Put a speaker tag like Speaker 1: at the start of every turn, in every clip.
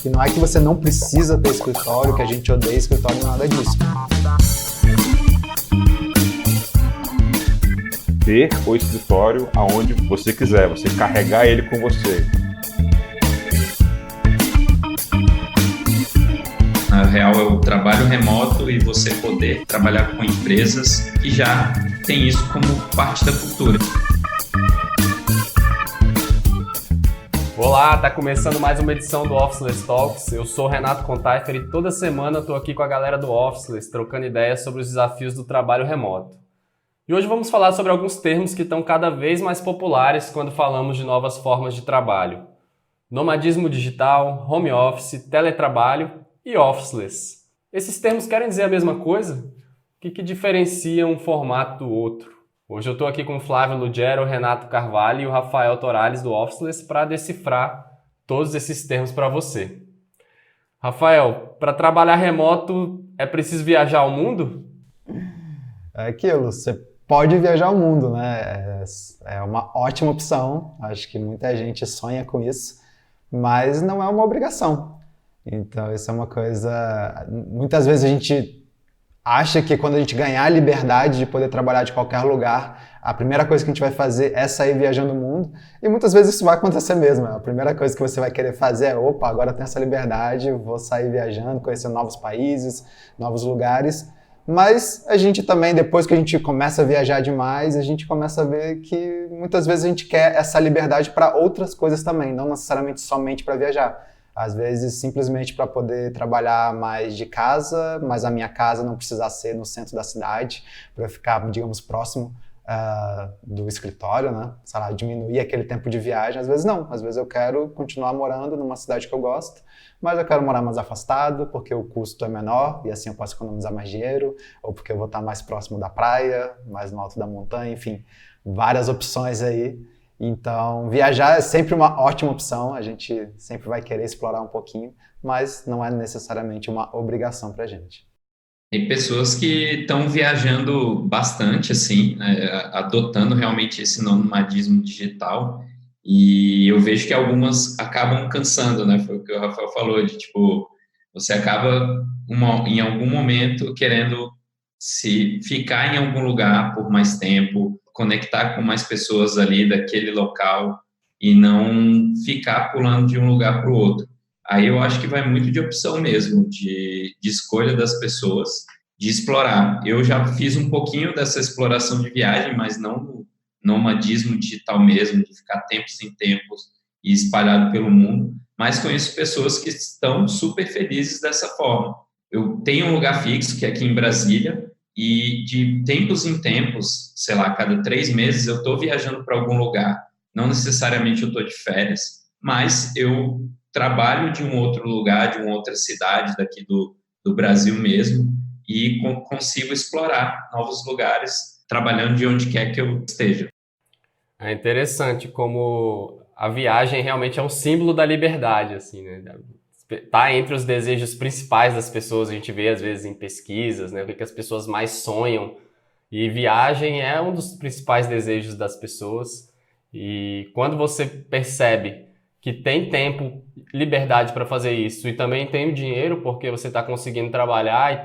Speaker 1: E não é que você não precisa ter escritório, que a gente odeia escritório, não é nada disso.
Speaker 2: Ter o escritório aonde você quiser, você carregar ele com você.
Speaker 3: Na real, é o trabalho remoto e você poder trabalhar com empresas que já têm isso como parte da cultura.
Speaker 4: Olá, tá começando mais uma edição do Officeless Talks. Eu sou o Renato Contaifer e toda semana eu tô aqui com a galera do Officeless, trocando ideias sobre os desafios do trabalho remoto. E hoje vamos falar sobre alguns termos que estão cada vez mais populares quando falamos de novas formas de trabalho. Nomadismo digital, home office, teletrabalho e officeless. Esses termos querem dizer a mesma coisa? O que diferencia um formato do outro? Hoje eu estou aqui com o Flávio Lugero, o Renato Carvalho e o Rafael Torales do Officeless para decifrar todos esses termos para você. Rafael, para trabalhar remoto é preciso viajar ao mundo?
Speaker 1: É aquilo, você pode viajar ao mundo, né? É uma ótima opção, acho que muita gente sonha com isso, mas não é uma obrigação. Então, isso é uma coisa... Muitas vezes a gente acha que quando a gente ganhar a liberdade de poder trabalhar de qualquer lugar, a primeira coisa que a gente vai fazer é sair viajando o mundo. E muitas vezes isso vai acontecer mesmo. A primeira coisa que você vai querer fazer é, opa, agora eu tenho essa liberdade, vou sair viajando, conhecer novos países, novos lugares. Mas a gente também, depois que a gente começa a viajar demais, a gente começa a ver que muitas vezes a gente quer essa liberdade para outras coisas também, não necessariamente somente para viajar. Às vezes, simplesmente para poder trabalhar mais de casa, mas a minha casa não precisar ser no centro da cidade, para eu ficar, digamos, próximo do escritório, né? Sei lá, diminuir aquele tempo de viagem. Às vezes não, às vezes eu quero continuar morando numa cidade que eu gosto, mas eu quero morar mais afastado, porque o custo é menor e assim eu posso economizar mais dinheiro, ou porque eu vou estar mais próximo da praia, mais no alto da montanha, enfim, várias opções aí. Então, viajar é sempre uma ótima opção, a gente sempre vai querer explorar um pouquinho, mas não é necessariamente uma obrigação pra gente.
Speaker 3: Tem pessoas que estão viajando bastante, assim, né, adotando realmente esse nomadismo digital, e eu vejo que algumas acabam cansando, né? Foi o que o Rafael falou, de tipo, você acaba em algum momento querendo se ficar em algum lugar por mais tempo, conectar com mais pessoas ali daquele local e não ficar pulando de um lugar para o outro. Aí eu acho que vai muito de opção mesmo, de escolha das pessoas, de explorar. Eu já fiz um pouquinho dessa exploração de viagem, mas não no nomadismo digital mesmo, de ficar tempos em tempos e espalhado pelo mundo, mas conheço pessoas que estão super felizes dessa forma. Eu tenho um lugar fixo, que é aqui em Brasília, e de tempos em tempos, sei lá, cada 3 meses eu estou viajando para algum lugar. Não necessariamente eu estou de férias, mas eu trabalho de um outro lugar, de uma outra cidade daqui do Brasil mesmo, e consigo explorar novos lugares trabalhando de onde quer que eu esteja.
Speaker 4: É interessante como a viagem realmente é um símbolo da liberdade, assim, né? Tá entre os desejos principais das pessoas, a gente vê às vezes em pesquisas, né, o que as pessoas mais sonham, e viagem é um dos principais desejos das pessoas, e quando você percebe que tem tempo, liberdade para fazer isso, e também tem o dinheiro, porque você está conseguindo trabalhar e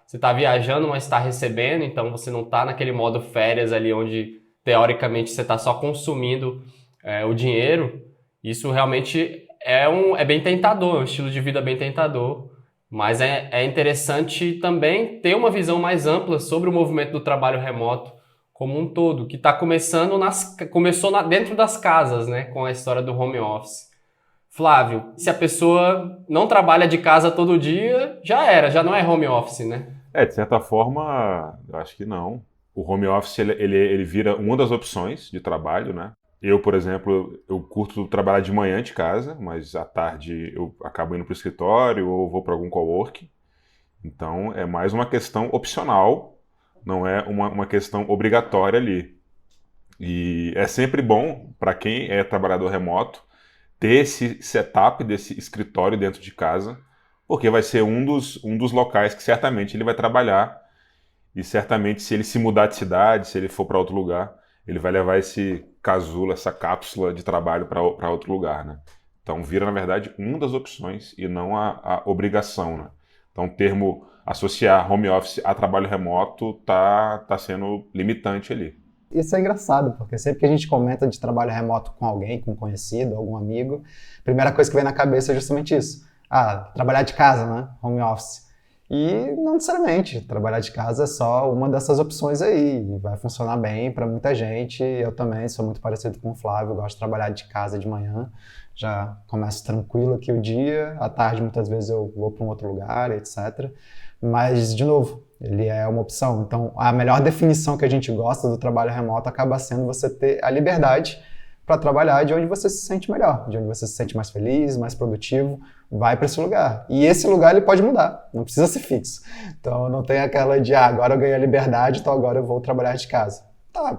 Speaker 4: você está viajando, mas está recebendo, então você não está naquele modo férias ali, onde teoricamente você está só consumindo o dinheiro, isso realmente é bem tentador, é um estilo de vida bem tentador, mas é interessante também ter uma visão mais ampla sobre o movimento do trabalho remoto como um todo, que está começou dentro das casas, né, com a história do home office. Flávio, se a pessoa não trabalha de casa todo dia, já não é home office, né?
Speaker 2: De certa forma, eu acho que não. O home office ele vira uma das opções de trabalho, né? Eu, por exemplo, eu curto trabalhar de manhã de casa, mas à tarde eu acabo indo para o escritório ou vou para algum coworking. Então, é mais uma questão opcional, não é uma questão obrigatória ali. E é sempre bom, para quem é trabalhador remoto, ter esse setup desse escritório dentro de casa, porque vai ser um dos locais que certamente ele vai trabalhar, e certamente se ele se mudar de cidade, se ele for para outro lugar, ele vai levar esse casulo, essa cápsula de trabalho para outro lugar, né? Então vira, na verdade, uma das opções e não a obrigação, né? Então o termo associar home office a trabalho remoto tá sendo limitante ali.
Speaker 1: Isso é engraçado, porque sempre que a gente comenta de trabalho remoto com alguém, com um conhecido, algum amigo, a primeira coisa que vem na cabeça é justamente isso. Trabalhar de casa, né? Home office. E não necessariamente, trabalhar de casa é só uma dessas opções aí, e vai funcionar bem para muita gente. Eu também sou muito parecido com o Flávio, gosto de trabalhar de casa de manhã, já começo tranquilo aqui o dia, à tarde muitas vezes eu vou para um outro lugar, etc. Mas, de novo, ele é uma opção. Então, a melhor definição que a gente gosta do trabalho remoto acaba sendo você ter a liberdade para trabalhar de onde você se sente melhor, de onde você se sente mais feliz, mais produtivo, vai para esse lugar. E esse lugar ele pode mudar, não precisa ser fixo. Então não tem aquela de, agora eu ganhei a liberdade, então agora eu vou trabalhar de casa. Tá,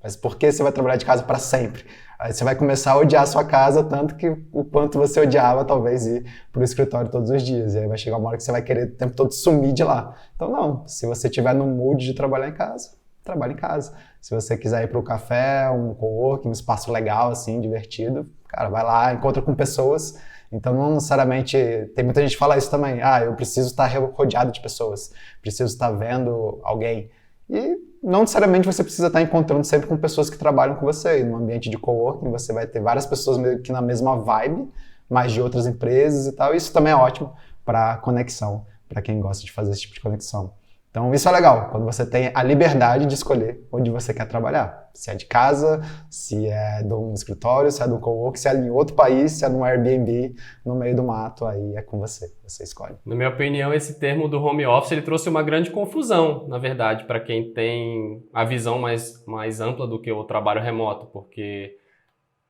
Speaker 1: mas por que você vai trabalhar de casa para sempre? Aí você vai começar a odiar a sua casa tanto que o quanto você odiava talvez ir para o escritório todos os dias. E aí vai chegar uma hora que você vai querer o tempo todo sumir de lá. Então não, se você estiver no mood de trabalhar em casa, trabalhe em casa. Se você quiser ir para o café, um coworking, um espaço legal, assim, divertido, cara, vai lá, encontra com pessoas. Então, não necessariamente... Tem muita gente que fala isso também. Eu preciso estar rodeado de pessoas. Preciso estar vendo alguém. E não necessariamente você precisa estar encontrando sempre com pessoas que trabalham com você. E no ambiente de coworking, você vai ter várias pessoas meio que na mesma vibe, mas de outras empresas e tal. E isso também é ótimo para conexão, para quem gosta de fazer esse tipo de conexão. Então isso é legal, quando você tem a liberdade de escolher onde você quer trabalhar. Se é de casa, se é de um escritório, se é de um coworking, se é em outro país, se é num Airbnb, no meio do mato, aí é com você escolhe.
Speaker 4: Na minha opinião, esse termo do home office ele trouxe uma grande confusão, na verdade, para quem tem a visão mais ampla do que o trabalho remoto, porque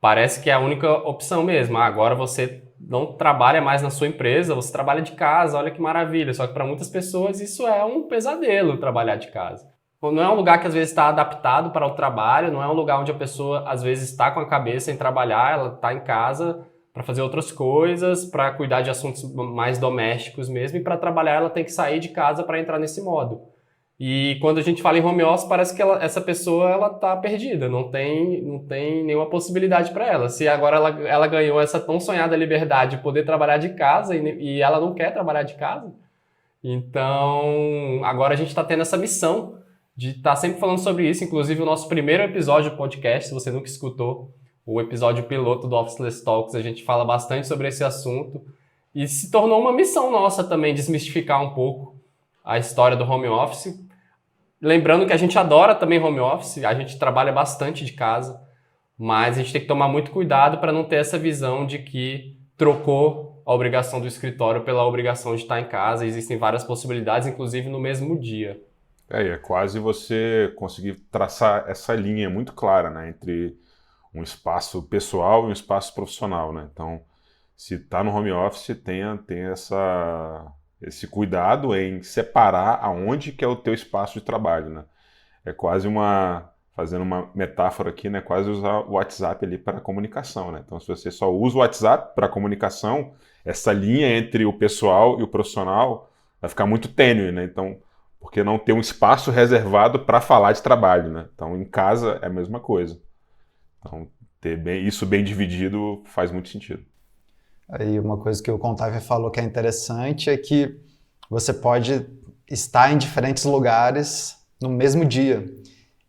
Speaker 4: parece que é a única opção mesmo. Agora você não trabalha mais na sua empresa, você trabalha de casa, olha que maravilha. Só que para muitas pessoas isso é um pesadelo, trabalhar de casa. Não é um lugar que às vezes está adaptado para o trabalho, não é um lugar onde a pessoa às vezes está com a cabeça em trabalhar, ela está em casa para fazer outras coisas, para cuidar de assuntos mais domésticos mesmo, e para trabalhar ela tem que sair de casa para entrar nesse modo. E quando a gente fala em home office, parece que essa pessoa ela tá perdida, não tem nenhuma possibilidade para ela. Se agora ela ganhou essa tão sonhada liberdade de poder trabalhar de casa e ela não quer trabalhar de casa, então agora a gente está tendo essa missão de estar sempre falando sobre isso. Inclusive o nosso primeiro episódio do podcast, se você nunca escutou, o episódio piloto do Officeless Talks, a gente fala bastante sobre esse assunto e se tornou uma missão nossa também desmistificar um pouco a história do home office. Lembrando que a gente adora também home office, a gente trabalha bastante de casa, mas a gente tem que tomar muito cuidado para não ter essa visão de que trocou a obrigação do escritório pela obrigação de estar em casa. Existem várias possibilidades, inclusive no mesmo dia.
Speaker 2: É quase você conseguir traçar essa linha muito clara, né, entre um espaço pessoal e um espaço profissional, né? Então, se está no home office, tem esse cuidado em separar aonde que é o teu espaço de trabalho, né? É quase fazendo uma metáfora aqui, né? Quase usar o WhatsApp ali para comunicação, né? Então, se você só usa o WhatsApp para comunicação, essa linha entre o pessoal e o profissional vai ficar muito tênue, né? Então, por que não ter um espaço reservado para falar de trabalho, né? Então, em casa é a mesma coisa. Então, ter isso bem dividido faz muito sentido.
Speaker 1: Aí uma coisa que o Contavio falou que é interessante é que você pode estar em diferentes lugares no mesmo dia.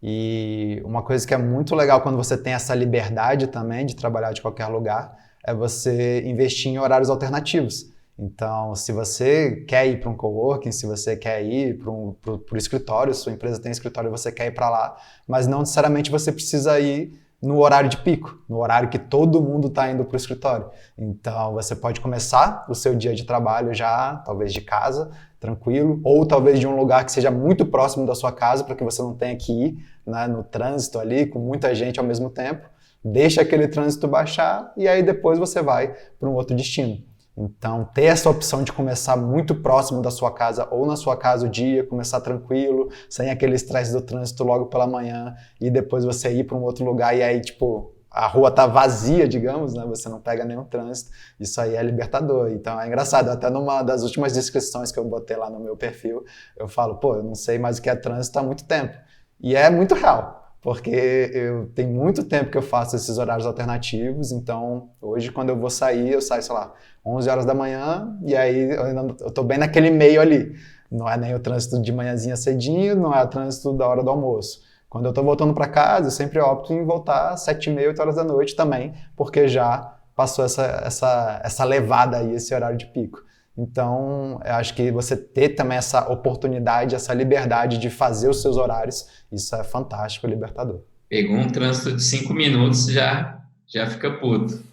Speaker 1: E uma coisa que é muito legal quando você tem essa liberdade também de trabalhar de qualquer lugar é você investir em horários alternativos. Então, se você quer ir para um coworking, se você quer ir para o escritório, sua empresa tem escritório e você quer ir para lá, mas não necessariamente você precisa ir no horário de pico, no horário que todo mundo está indo para o escritório. Então, você pode começar o seu dia de trabalho já, talvez de casa, tranquilo, ou talvez de um lugar que seja muito próximo da sua casa, para que você não tenha que ir, né, no trânsito ali, com muita gente ao mesmo tempo. Deixa aquele trânsito baixar e aí depois você vai para um outro destino. Então, ter essa opção de começar muito próximo da sua casa ou na sua casa o dia, começar tranquilo, sem aquele estresse do trânsito logo pela manhã e depois você ir para um outro lugar e aí, tipo, a rua tá vazia, digamos, né? Você não pega nenhum trânsito. Isso aí é libertador. Então, é engraçado. Até numa das últimas descrições que eu botei lá no meu perfil, eu falo, eu não sei mais o que é trânsito há muito tempo. E é muito real. porque eu tenho muito tempo que eu faço esses horários alternativos, então hoje quando eu vou sair, eu saio, sei lá, 11 horas da manhã, e aí eu tô bem naquele meio ali. Não é nem o trânsito de manhãzinha cedinho, não é o trânsito da hora do almoço. Quando eu tô voltando para casa, eu sempre opto em voltar às 7h30, 8 horas da noite também, porque já passou essa levada aí, esse horário de pico. Então, eu acho que você ter também essa oportunidade, essa liberdade de fazer os seus horários, isso é fantástico, libertador.
Speaker 3: Pegou um trânsito de 5 minutos, já fica puto.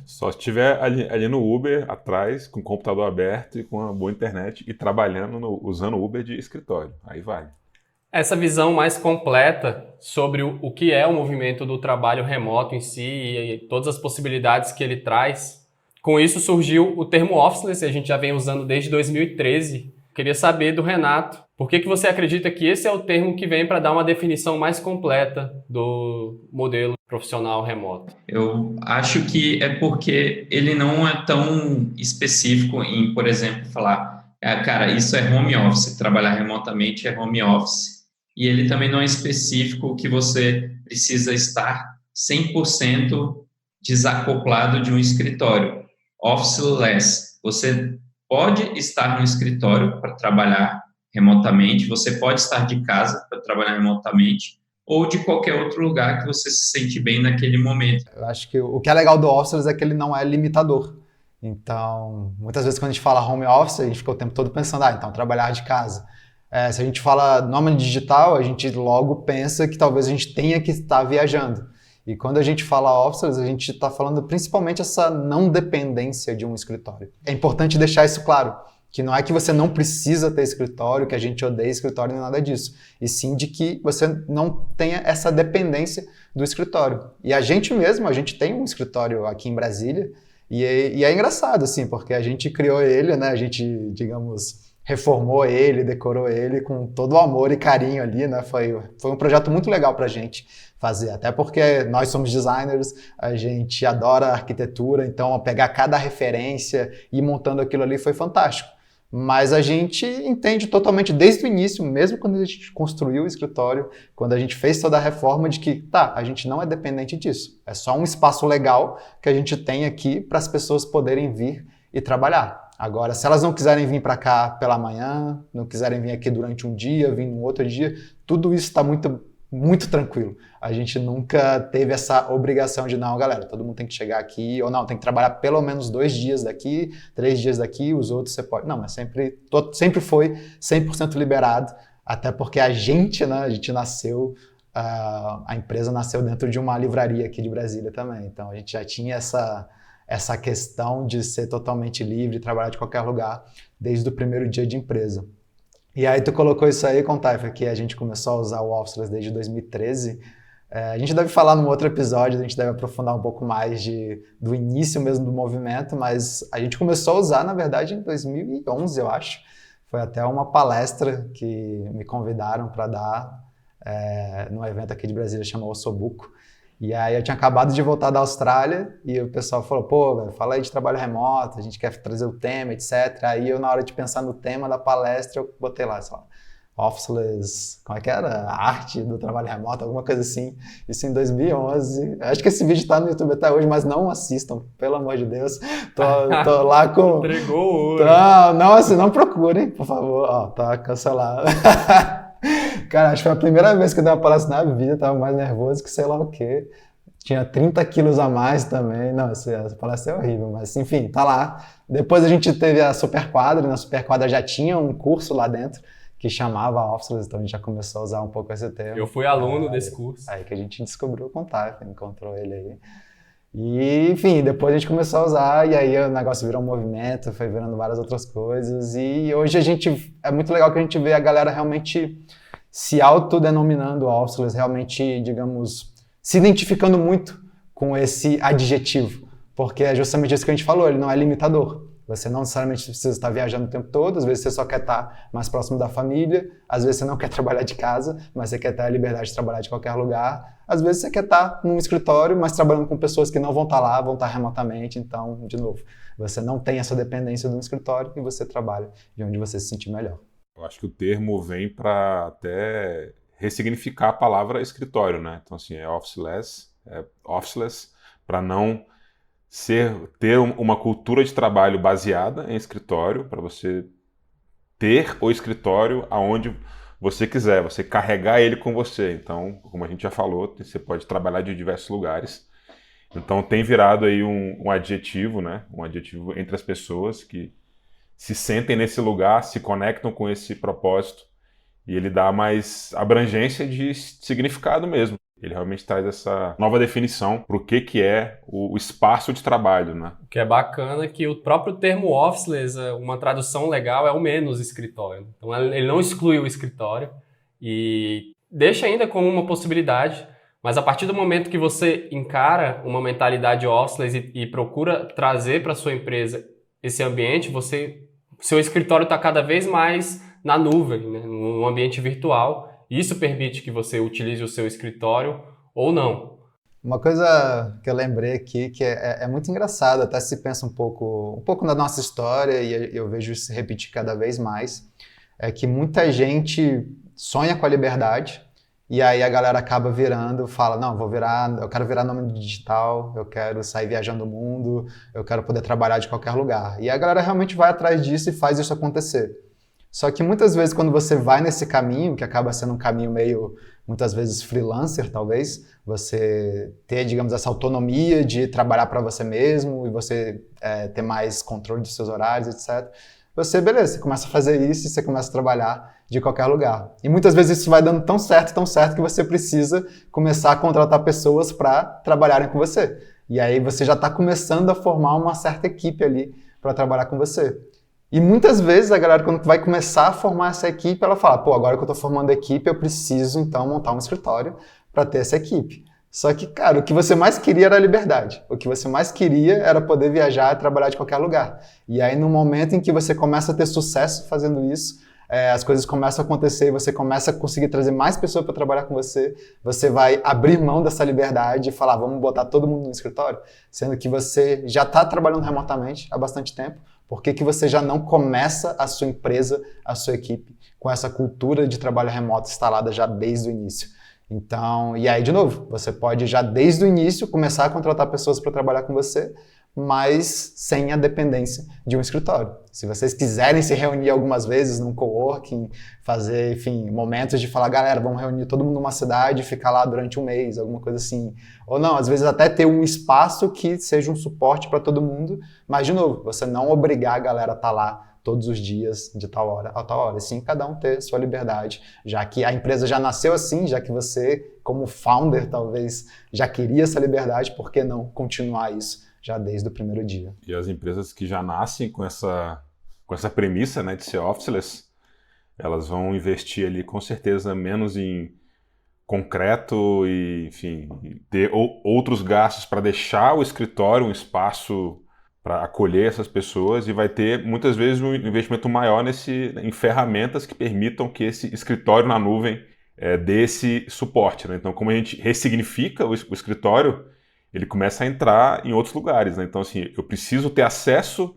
Speaker 2: Só se estiver ali no Uber, atrás, com o computador aberto e com uma boa internet e trabalhando, usando o Uber de escritório. Aí vale.
Speaker 4: Essa visão mais completa sobre o que é o movimento do trabalho remoto em si e todas as possibilidades que ele traz. Com isso surgiu o termo officeless, a gente já vem usando desde 2013. Queria saber do Renato, por que você acredita que esse é o termo que vem para dar uma definição mais completa do modelo profissional remoto?
Speaker 3: Eu acho que é porque ele não é tão específico em, por exemplo, falar, cara, isso é home office, trabalhar remotamente é home office. E ele também não é específico que você precisa estar 100% desacoplado de um escritório. Officeless, você pode estar no escritório para trabalhar remotamente, você pode estar de casa para trabalhar remotamente, ou de qualquer outro lugar que você se sente bem naquele momento.
Speaker 1: Eu acho que o que é legal do officeless é que ele não é limitador. Então, muitas vezes quando a gente fala home office, a gente fica o tempo todo pensando, então trabalhar de casa. Se a gente fala nômade digital, a gente logo pensa que talvez a gente tenha que estar viajando. E quando a gente fala officeless, a gente está falando principalmente essa não dependência de um escritório. É importante deixar isso claro, que não é que você não precisa ter escritório, que a gente odeia escritório, nem nada disso. E sim de que você não tenha essa dependência do escritório. E a gente mesmo, a gente tem um escritório aqui em Brasília, e é engraçado, assim, porque a gente criou ele, né? A gente, digamos, reformou ele, decorou ele com todo o amor e carinho ali, né? Foi um projeto muito legal pra gente fazer, até porque nós somos designers, a gente adora arquitetura, então pegar cada referência e ir montando aquilo ali foi fantástico. Mas a gente entende totalmente desde o início, mesmo quando a gente construiu o escritório, quando a gente fez toda a reforma, de que, a gente não é dependente disso. É só um espaço legal que a gente tem aqui para as pessoas poderem vir e trabalhar. Agora, se elas não quiserem vir para cá pela manhã, não quiserem vir aqui durante um dia, vir no outro dia, tudo isso está muito tranquilo. A gente nunca teve essa obrigação de, não, galera, todo mundo tem que chegar aqui, ou não, tem que trabalhar pelo menos 2 dias daqui, 3 dias daqui, os outros você pode... Não, mas sempre foi 100% liberado, até porque a gente nasceu, a empresa nasceu dentro de uma livraria aqui de Brasília também, então a gente já tinha essa questão de ser totalmente livre, trabalhar de qualquer lugar, desde o primeiro dia de empresa. E aí tu colocou isso aí, Contaifa, que a gente começou a usar o officeless desde 2013. A gente deve falar num outro episódio, a gente deve aprofundar um pouco mais do início mesmo do movimento, mas a gente começou a usar, na verdade, em 2011, eu acho. Foi até uma palestra que me convidaram para dar num evento aqui de Brasília, chamado Ossobuco. E aí eu tinha acabado de voltar da Austrália e o pessoal falou, velho, fala aí de trabalho remoto, a gente quer trazer o tema, etc. Aí eu, na hora de pensar no tema da palestra, eu botei lá, sei lá, officeless, como é que era? A arte do trabalho remoto, alguma coisa assim. Isso em 2011. Acho que esse vídeo tá no YouTube até hoje, mas não assistam, pelo amor de Deus. Tô lá com...
Speaker 4: Entregou o ouro.
Speaker 1: Não, assim, não procurem, por favor. Tá cancelado. Cara, acho que foi a primeira vez que eu dei uma palestra na vida, tava mais nervoso que sei lá o quê. Tinha 30 quilos a mais também. Não, essa palestra é horrível, mas enfim, tá lá. Depois a gente teve a Superquadra, e na Superquadra já tinha um curso lá dentro que chamava officeless, então a gente já começou a usar um pouco esse termo.
Speaker 4: Eu fui aluno desse curso.
Speaker 1: Aí que a gente descobriu o Contaifa, encontrou ele aí. E, enfim, depois a gente começou a usar, e aí o negócio virou um movimento, foi virando várias outras coisas, e hoje é muito legal que a gente vê a galera realmente se autodenominando officeless, realmente, digamos, se identificando muito com esse adjetivo, porque é justamente isso que a gente falou, ele não é limitador. Você não necessariamente precisa estar viajando o tempo todo, às vezes você só quer estar mais próximo da família, às vezes você não quer trabalhar de casa, mas você quer ter a liberdade de trabalhar de qualquer lugar, às vezes você quer estar num escritório, mas trabalhando com pessoas que não vão estar lá, vão estar remotamente, então, de novo, você não tem essa dependência de um escritório e você trabalha de onde você se sentir melhor.
Speaker 2: Eu acho que o termo vem para até ressignificar a palavra escritório, né? Então, assim, é officeless para não ter uma cultura de trabalho baseada em escritório, para você ter o escritório aonde você quiser, você carregar ele com você. Então, como a gente já falou, você pode trabalhar de diversos lugares. Então, tem virado aí um adjetivo, né? Um adjetivo entre as pessoas que se sentem nesse lugar, se conectam com esse propósito, e ele dá mais abrangência de significado mesmo. Ele realmente traz essa nova definição para o que é o espaço de trabalho, né?
Speaker 4: O que é bacana é que o próprio termo officeless, uma tradução legal, é o menos escritório. Então ele não exclui o escritório e deixa ainda como uma possibilidade, mas a partir do momento que você encara uma mentalidade officeless e procura trazer para sua empresa esse ambiente, seu escritório está cada vez mais na nuvem, né? No ambiente virtual. Isso permite que você utilize o seu escritório ou não.
Speaker 1: Uma coisa que eu lembrei aqui, que é muito engraçado, até se pensa um pouco na nossa história, e eu vejo isso se repetir cada vez mais, é que muita gente sonha com a liberdade, e aí a galera acaba fala, não, eu quero virar nômade digital, eu quero sair viajando o mundo, eu quero poder trabalhar de qualquer lugar. E a galera realmente vai atrás disso e faz isso acontecer. Só que muitas vezes quando você vai nesse caminho, que acaba sendo um caminho meio, muitas vezes freelancer talvez, você ter, digamos, essa autonomia de trabalhar para você mesmo e você ter mais controle dos seus horários, etc. Você começa a fazer isso e você começa a trabalhar de qualquer lugar. E muitas vezes isso vai dando tão certo que você precisa começar a contratar pessoas para trabalharem com você. E aí você já está começando a formar uma certa equipe ali para trabalhar com você. E muitas vezes a galera, quando vai começar a formar essa equipe, ela fala, agora que eu estou formando a equipe, eu preciso então montar um escritório para ter essa equipe. Só que, cara, o que você mais queria era a liberdade. O que você mais queria era poder viajar e trabalhar de qualquer lugar. E aí, no momento em que você começa a ter sucesso fazendo isso, as coisas começam a acontecer e você começa a conseguir trazer mais pessoas para trabalhar com você, você vai abrir mão dessa liberdade e falar, vamos botar todo mundo no escritório, sendo que você já está trabalhando remotamente há bastante tempo. Por que você já não começa a sua empresa, a sua equipe, com essa cultura de trabalho remoto instalada já desde o início? Então, e aí, de novo, você pode já desde o início começar a contratar pessoas para trabalhar com você, mas sem a dependência de um escritório. Se vocês quiserem se reunir algumas vezes num coworking, fazer, enfim, momentos de falar, galera, vamos reunir todo mundo numa cidade e ficar lá durante um mês, alguma coisa assim. Ou não, às vezes até ter um espaço que seja um suporte para todo mundo, mas, de novo, você não obrigar a galera a estar lá todos os dias, de tal hora a tal hora. E sim, cada um ter sua liberdade, já que a empresa já nasceu assim, já que você, como founder, talvez já queria essa liberdade, por que não continuar isso já desde o primeiro dia?
Speaker 2: E as empresas que já nascem com essa premissa, né, de ser officeless, elas vão investir ali com certeza menos em concreto e, enfim, ter outros gastos para deixar o escritório um espaço para acolher essas pessoas, e vai ter muitas vezes um investimento maior em ferramentas que permitam que esse escritório na nuvem dê esse suporte, né? Então, como a gente ressignifica o escritório, ele começa a entrar em outros lugares, né? Então, assim, eu preciso ter acesso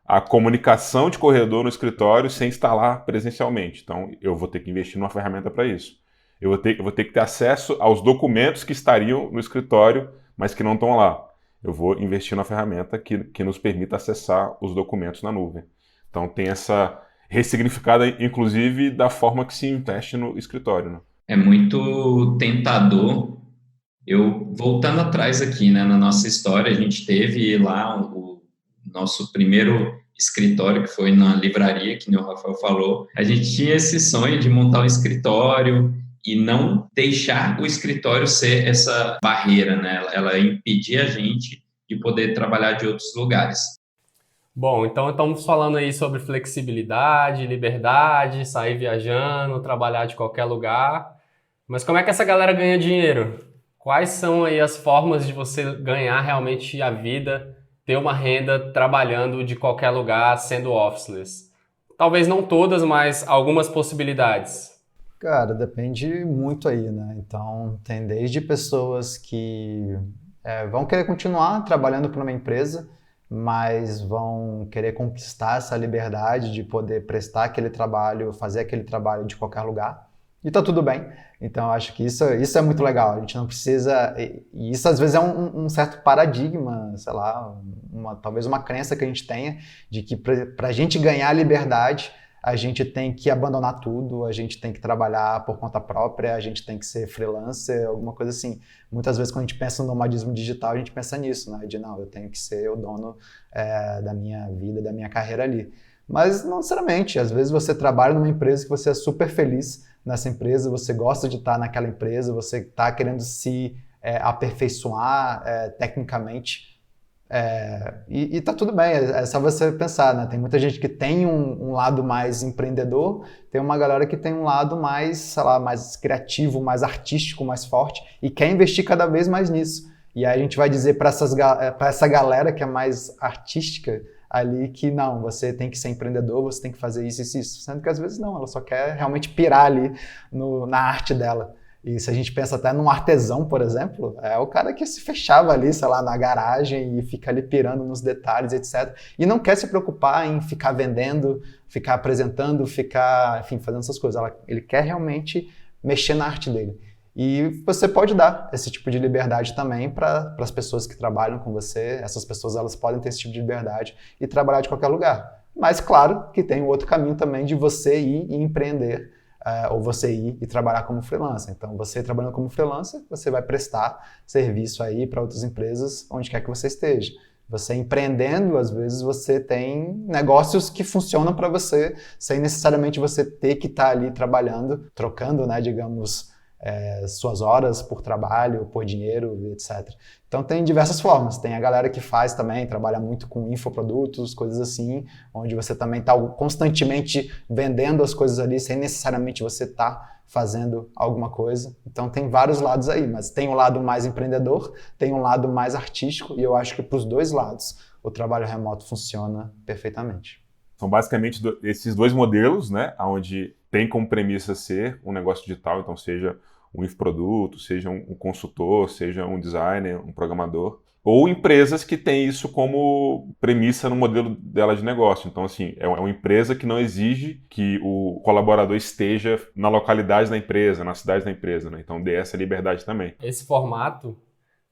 Speaker 2: à comunicação de corredor no escritório sem estar lá presencialmente. Então, eu vou ter que investir numa ferramenta para isso. Eu vou ter que ter acesso aos documentos que estariam no escritório, mas que não estão lá. Eu vou investir na ferramenta que nos permita acessar os documentos na nuvem. Então, tem essa ressignificada, inclusive, da forma que se investe no escritório, né?
Speaker 3: É muito tentador. Voltando atrás aqui, né, na nossa história, a gente teve lá o nosso primeiro escritório, que foi na livraria, que o Rafael falou. A gente tinha esse sonho de montar um escritório e não deixar o escritório ser essa barreira, né? Ela impedir a gente de poder trabalhar de outros lugares.
Speaker 4: Bom, então estamos falando aí sobre flexibilidade, liberdade, sair viajando, trabalhar de qualquer lugar. Mas como é que essa galera ganha dinheiro? Quais são aí as formas de você ganhar realmente a vida, ter uma renda trabalhando de qualquer lugar, sendo officeless? Talvez não todas, mas algumas possibilidades.
Speaker 1: Cara, depende muito aí, né? Então, tem desde pessoas que vão querer continuar trabalhando para uma empresa, mas vão querer conquistar essa liberdade de poder prestar aquele trabalho, fazer aquele trabalho de qualquer lugar. E tá tudo bem. Então, eu acho que isso é muito legal. A gente não precisa... E isso, às vezes, é um certo paradigma, sei lá, talvez uma crença que a gente tenha de que para a gente ganhar liberdade, a gente tem que abandonar tudo, a gente tem que trabalhar por conta própria, a gente tem que ser freelancer, alguma coisa assim. Muitas vezes, quando a gente pensa no nomadismo digital, a gente pensa nisso, né? De, não, eu tenho que ser o dono da minha vida, da minha carreira ali. Mas, não necessariamente. Às vezes, você trabalha numa empresa que você é super feliz nessa empresa, você gosta de estar naquela empresa, você está querendo se aperfeiçoar tecnicamente, e tá tudo bem, é só você pensar, né? Tem muita gente que tem um lado mais empreendedor, tem uma galera que tem um lado mais, sei lá, mais criativo, mais artístico, mais forte, e quer investir cada vez mais nisso. E aí a gente vai dizer para essa galera que é mais artística ali que não, você tem que ser empreendedor, você tem que fazer isso, isso, isso. Sendo que às vezes não, ela só quer realmente pirar ali na arte dela. E se a gente pensa até num artesão, por exemplo, é o cara que se fechava ali, sei lá, na garagem e fica ali pirando nos detalhes, etc. E não quer se preocupar em ficar vendendo, ficar apresentando, ficar, enfim, fazendo essas coisas. Ele quer realmente mexer na arte dele. E você pode dar esse tipo de liberdade também para as pessoas que trabalham com você. Essas pessoas, elas podem ter esse tipo de liberdade e trabalhar de qualquer lugar. Mas, claro, que tem o outro caminho também de você ir e empreender, ou você ir e trabalhar como freelancer. Então, você trabalhando como freelancer, você vai prestar serviço aí para outras empresas onde quer que você esteja. Você empreendendo, às vezes você tem negócios que funcionam para você, sem necessariamente você ter que estar ali trabalhando, trocando, né, digamos, suas horas por trabalho, por dinheiro, etc. Então tem diversas formas. Tem a galera que faz também, trabalha muito com infoprodutos, coisas assim, onde você também está constantemente vendendo as coisas ali, sem necessariamente você estar fazendo alguma coisa. Então tem vários lados aí, mas tem um lado mais empreendedor, tem um lado mais artístico, e eu acho que para os dois lados o trabalho remoto funciona perfeitamente.
Speaker 2: São basicamente esses dois modelos, né, onde tem como premissa ser um negócio digital, então seja um infoproduto, seja um consultor, seja um designer, um programador, ou empresas que têm isso como premissa no modelo dela de negócio. Então, assim, é uma empresa que não exige que o colaborador esteja na localidade da empresa, na cidade da empresa, né? Então, dê essa liberdade também.
Speaker 4: Esse formato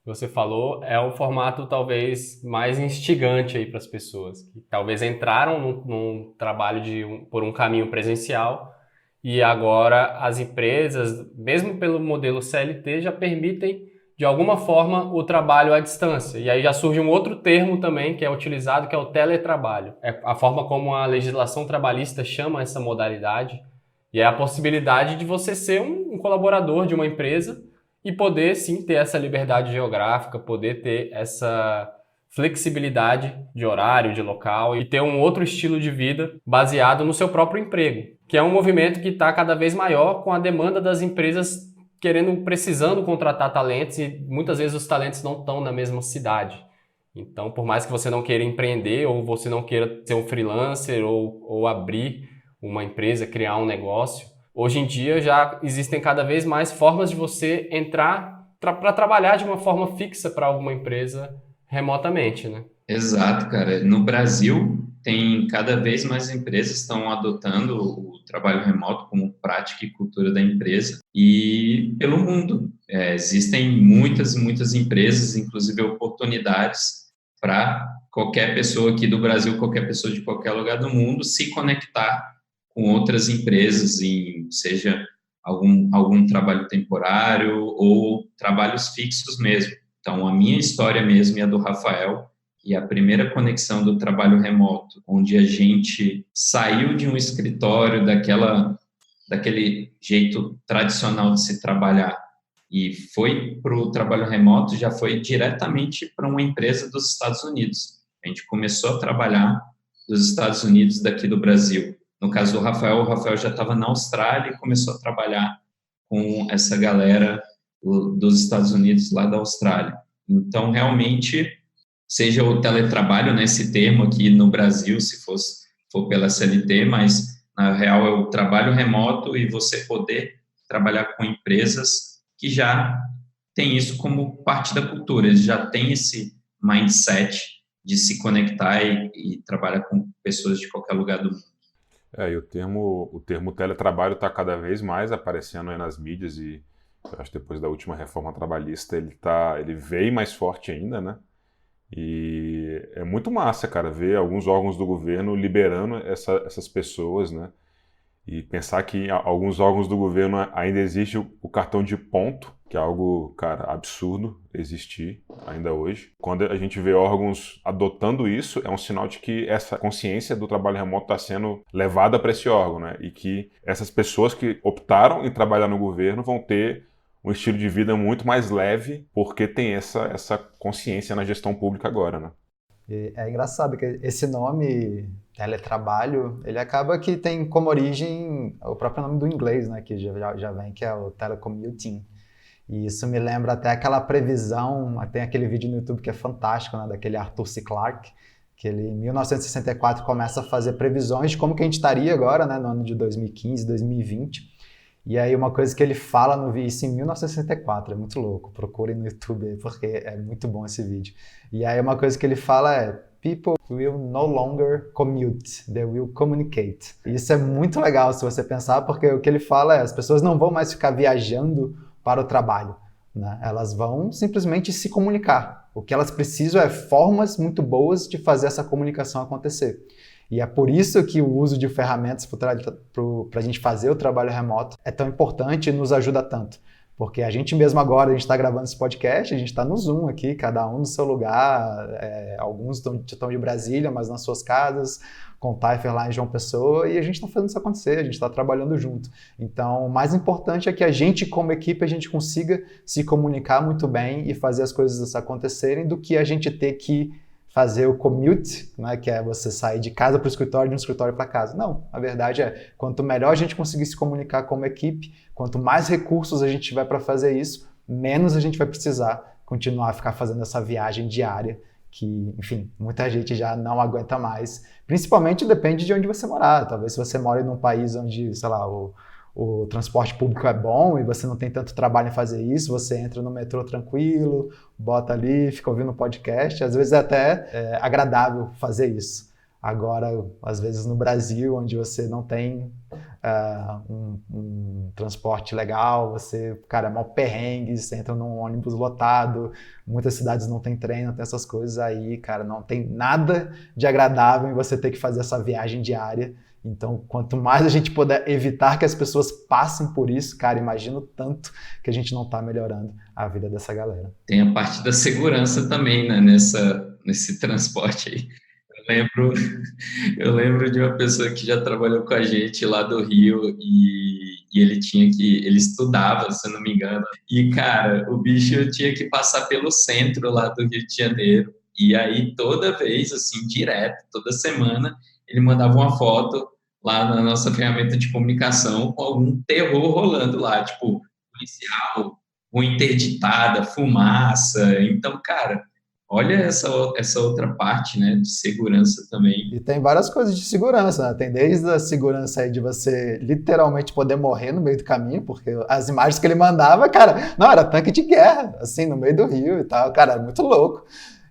Speaker 4: que você falou é o formato talvez mais instigante aí para as pessoas, que talvez entraram num trabalho por um caminho presencial, e agora as empresas, mesmo pelo modelo CLT, já permitem, de alguma forma, o trabalho à distância. E aí já surge um outro termo também que é utilizado, que é o teletrabalho. É a forma como a legislação trabalhista chama essa modalidade, e é a possibilidade de você ser um colaborador de uma empresa e poder, sim, ter essa liberdade geográfica, poder ter essa flexibilidade de horário, de local e ter um outro estilo de vida baseado no seu próprio emprego, que é um movimento que está cada vez maior com a demanda das empresas precisando contratar talentos, e muitas vezes os talentos não estão na mesma cidade. Então, por mais que você não queira empreender ou você não queira ser um freelancer ou abrir uma empresa, criar um negócio, hoje em dia já existem cada vez mais formas de você entrar para trabalhar de uma forma fixa para alguma empresa remotamente, né?
Speaker 3: Exato, cara. No Brasil, tem cada vez mais empresas estão adotando o trabalho remoto como prática e cultura da empresa, e pelo mundo. Existem muitas empresas, inclusive oportunidades para qualquer pessoa aqui do Brasil, qualquer pessoa de qualquer lugar do mundo, se conectar com outras empresas, seja algum trabalho temporário ou trabalhos fixos mesmo. Então, a minha história mesmo e a do Rafael, e a primeira conexão do trabalho remoto, onde a gente saiu de um escritório daquele jeito tradicional de se trabalhar e foi para o trabalho remoto, já foi diretamente para uma empresa dos Estados Unidos. A gente começou a trabalhar dos Estados Unidos daqui do Brasil. No caso do Rafael, o Rafael já estava na Austrália e começou a trabalhar com essa galera dos Estados Unidos, lá da Austrália. Então, realmente, seja o teletrabalho, né, esse termo aqui no Brasil, se for pela CLT, mas, na real, é o trabalho remoto e você poder trabalhar com empresas que já têm isso como parte da cultura, eles já têm esse mindset de se conectar e trabalhar com pessoas de qualquer lugar do mundo.
Speaker 2: E o termo teletrabalho está cada vez mais aparecendo aí nas mídias e eu acho que depois da última reforma trabalhista ele veio mais forte ainda, né? E é muito massa, cara, ver alguns órgãos do governo liberando essas pessoas, né? E pensar que em alguns órgãos do governo ainda existe o cartão de ponto, que é algo, cara, absurdo existir ainda hoje. Quando a gente vê órgãos adotando isso, é um sinal de que essa consciência do trabalho remoto está sendo levada para esse órgão, né? E que essas pessoas que optaram em trabalhar no governo vão ter um estilo de vida muito mais leve, porque tem essa consciência na gestão pública agora, né?
Speaker 1: E é engraçado que esse nome, teletrabalho, ele acaba que tem como origem o próprio nome do inglês, né, que já vem, que é o telecommuting. E isso me lembra até aquela previsão, tem aquele vídeo no YouTube que é fantástico, né, daquele Arthur C. Clarke, que ele em 1964 começa a fazer previsões de como que a gente estaria agora, né, no ano de 2015, 2020. E aí uma coisa que ele fala no vídeo, isso em 1964, é muito louco, procurem no YouTube aí, porque é muito bom esse vídeo. E aí uma coisa que ele fala é: people will no longer commute, they will communicate. E isso é muito legal se você pensar, porque o que ele fala é: as pessoas não vão mais ficar viajando para o trabalho, né? Elas vão simplesmente se comunicar. O que elas precisam é formas muito boas de fazer essa comunicação acontecer. E é por isso que o uso de ferramentas para a gente fazer o trabalho remoto é tão importante e nos ajuda tanto. Porque a gente mesmo agora, a gente está gravando esse podcast, a gente está no Zoom aqui, cada um no seu lugar, alguns estão de Brasília, mas nas suas casas, com o Taifer lá em João Pessoa, e a gente está fazendo isso acontecer, a gente está trabalhando junto. Então, o mais importante é que a gente, como equipe, a gente consiga se comunicar muito bem e fazer as coisas acontecerem, do que a gente ter que fazer o commute, né, que é você sair de casa para o escritório, de um escritório para casa. Não, a verdade é, quanto melhor a gente conseguir se comunicar como equipe, quanto mais recursos a gente tiver para fazer isso, menos a gente vai precisar continuar a ficar fazendo essa viagem diária, que, enfim, muita gente já não aguenta mais. Principalmente depende de onde você morar. Talvez se você mora num país onde, sei lá, o transporte público é bom e você não tem tanto trabalho em fazer isso, você entra no metrô tranquilo, bota ali, fica ouvindo um podcast, às vezes é até agradável fazer isso. Agora, às vezes no Brasil, onde você não tem um transporte legal, você, cara, é mó perrengue, você entra num ônibus lotado, muitas cidades não tem trem, não tem essas coisas aí, cara, não tem nada de agradável em você ter que fazer essa viagem diária. Então, quanto mais a gente puder evitar que as pessoas passem por isso, cara, imagino tanto que a gente não está melhorando a vida dessa galera.
Speaker 3: Tem a parte da segurança também, né, nesse transporte aí. Eu lembro de uma pessoa que já trabalhou com a gente lá do Rio e ele estudava, se eu não me engano, e, cara, o bicho tinha que passar pelo centro lá do Rio de Janeiro, e aí toda vez, assim, direto, toda semana, ele mandava uma foto lá na nossa ferramenta de comunicação com algum terror rolando lá, tipo, policial, rua interditada, fumaça. Então, cara, olha essa outra parte, né, de segurança também.
Speaker 1: E tem várias coisas de segurança, né? Tem desde a segurança aí de você literalmente poder morrer no meio do caminho, porque as imagens que ele mandava, cara, não, era tanque de guerra, assim, no meio do rio e tal, cara, era muito louco.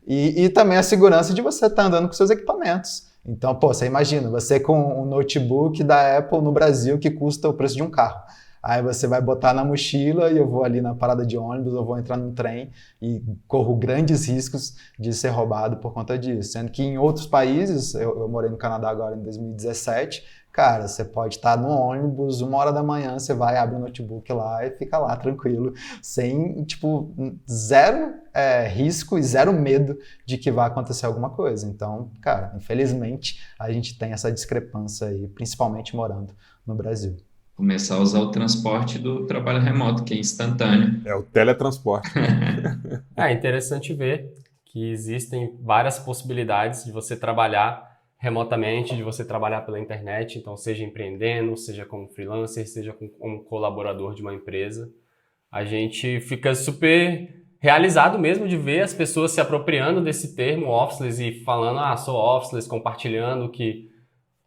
Speaker 1: E também a segurança de você estar andando com seus equipamentos. Então, pô, você imagina, você com um notebook da Apple no Brasil que custa o preço de um carro. Aí você vai botar na mochila e eu vou ali na parada de ônibus, eu vou entrar num trem e corro grandes riscos de ser roubado por conta disso. Sendo que em outros países, eu morei no Canadá agora em 2017, cara, você pode estar no ônibus, 1h da manhã, você vai, abre o notebook lá e fica lá tranquilo, sem, tipo, zero risco e zero medo de que vai acontecer alguma coisa. Então, cara, infelizmente, a gente tem essa discrepância aí, principalmente morando no Brasil.
Speaker 3: Começar a usar o transporte do trabalho remoto, que é instantâneo.
Speaker 2: É o teletransporte.
Speaker 4: É interessante ver que existem várias possibilidades de você trabalhar remotamente, de você trabalhar pela internet, então seja empreendendo, seja como freelancer, seja como colaborador de uma empresa. A gente fica super realizado mesmo de ver as pessoas se apropriando desse termo officeless e falando, sou officeless, compartilhando que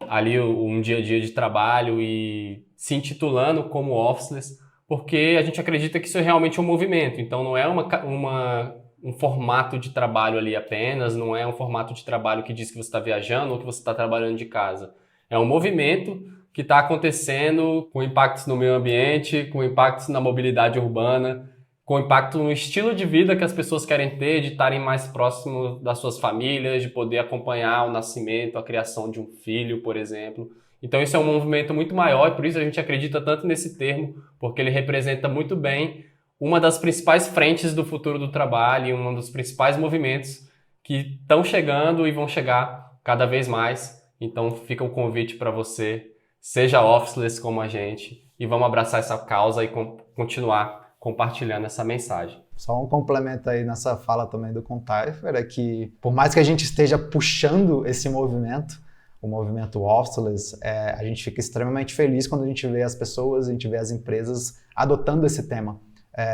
Speaker 4: ali um dia a dia de trabalho e se intitulando como officeless, porque a gente acredita que isso é realmente um movimento, então não é um formato de trabalho ali apenas, não é um formato de trabalho que diz que você está viajando ou que você está trabalhando de casa. É um movimento que está acontecendo com impactos no meio ambiente, com impactos na mobilidade urbana, com impacto no estilo de vida que as pessoas querem ter, de estarem mais próximos das suas famílias, de poder acompanhar o nascimento, a criação de um filho, por exemplo. Então isso é um movimento muito maior e por isso a gente acredita tanto nesse termo, porque ele representa muito bem uma das principais frentes do futuro do trabalho e um dos principais movimentos que estão chegando e vão chegar cada vez mais. Então fica o convite para você, seja officeless como a gente e vamos abraçar essa causa e continuar compartilhando essa mensagem.
Speaker 1: Só um complemento aí nessa fala também do Contaifer é que, por mais que a gente esteja puxando esse movimento, o movimento officeless, a gente fica extremamente feliz quando a gente vê as pessoas, a gente vê as empresas adotando esse tema.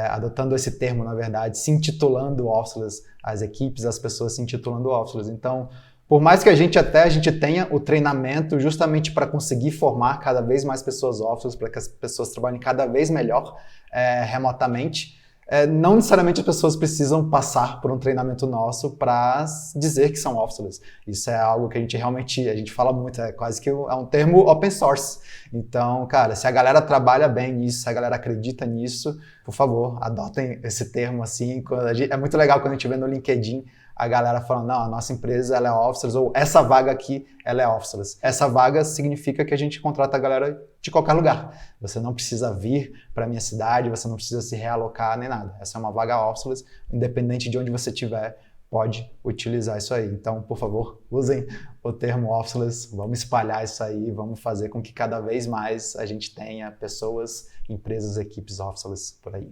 Speaker 1: Adotando esse termo, na verdade, se intitulando officeless, as equipes, as pessoas se intitulando officeless. Então, por mais que a gente tenha o treinamento justamente para conseguir formar cada vez mais pessoas officeless, para que as pessoas trabalhem cada vez melhor remotamente, não necessariamente as pessoas precisam passar por um treinamento nosso para dizer que são officeless. Isso é algo que a gente fala muito, é quase que um termo open source. Então, cara, se a galera trabalha bem nisso, se a galera acredita nisso, por favor, adotem esse termo assim. É muito legal quando a gente vê no LinkedIn a galera falando, não, a nossa empresa ela é officeless, ou essa vaga aqui ela é officeless. Essa vaga significa que a gente contrata a galera de qualquer lugar. Você não precisa vir para a minha cidade, você não precisa se realocar nem nada. Essa é uma vaga officeless, independente de onde você estiver, pode utilizar isso aí. Então, por favor, usem o termo officeless, vamos espalhar isso aí, vamos fazer com que cada vez mais a gente tenha pessoas, empresas, equipes officeless por aí.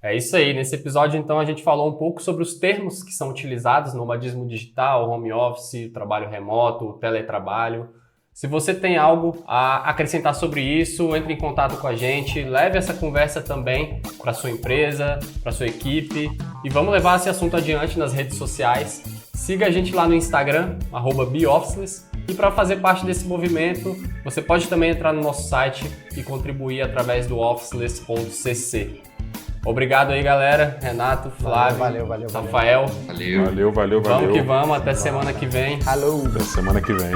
Speaker 4: É isso aí. Nesse episódio, então, a gente falou um pouco sobre os termos que são utilizados no nomadismo digital, home office, trabalho remoto, teletrabalho. Se você tem algo a acrescentar sobre isso, entre em contato com a gente, leve essa conversa também para sua empresa, para sua equipe e vamos levar esse assunto adiante nas redes sociais. Siga a gente lá no Instagram, @beofficeless, e para fazer parte desse movimento, você pode também entrar no nosso site e contribuir através do officeless.cc. Obrigado aí, galera. Renato, Flávio,
Speaker 1: valeu.
Speaker 4: Rafael.
Speaker 3: Valeu.
Speaker 2: Valeu.
Speaker 4: Vamos que vamos. Até semana que vem.
Speaker 1: Alô.
Speaker 2: Até semana que vem.